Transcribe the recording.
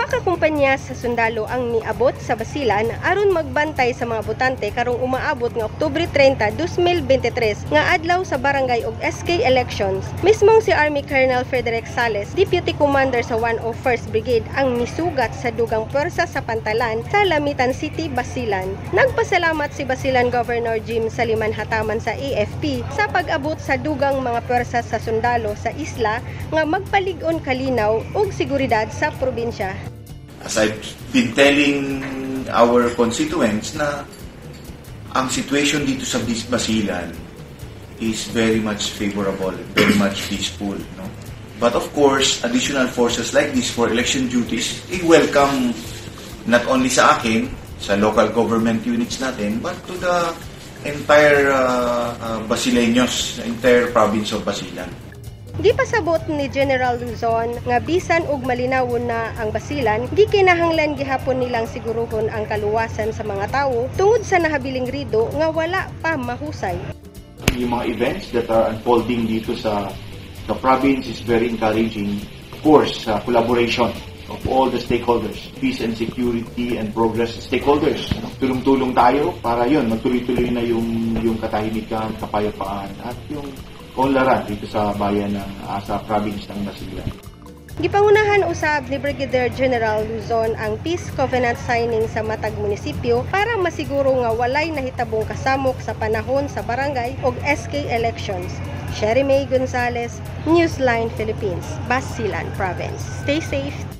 Pila ka kumpanya sa sundalo ang niabot sa Basilan aron magbantay sa mga botante karong umaabot nga Oktubre 30, 2023 nga adlaw sa barangay ug SK elections. Mismong si Army Colonel Frederick Sales, Deputy Commander sa 101st Brigade ang misugat sa dugang pwersa sa pantalan sa Lamitan City, Basilan. Nagpasalamat si Basilan Governor Jim Saliman Hataman sa AFP sa pag-abot sa dugang mga pwersa sa sundalo sa isla nga magpalig-on kalinaw ug seguridad sa probinsya. As I've been telling our constituents na ang situation dito sa Basilan is very much favorable, very much peaceful. No? But of course, additional forces like this for election duties, welcome not only sa akin, sa local government units natin, but to the entire Basileños, entire province of Basilan. Gipasabot ni General Luzon nga bisan og malinawon na ang Basilan, di kinahanglan gihapon nilang siguruhon ang kaluwasan sa mga tawo tungod sa nahabiling rido nga wala pa mahusay. Yung mga events that are unfolding dito sa the province is very encouraging. Of course, collaboration of all the stakeholders, peace and security and progress stakeholders. Tulong-tulong tayo para yun, magtuloy-tuloy na yung katahimikan, kapayapaan at yung onlaran dito sa bayan ng sa province ng Basilan. Gipangunahan usab ni Brigadier General Luzon ang Peace Covenant signing sa matag munisipyo para masiguro nga walay nahitabong kasamok sa panahon sa barangay ug SK elections. Sherry May Gonzalez, Newsline Philippines, Basilan Province. Stay safe.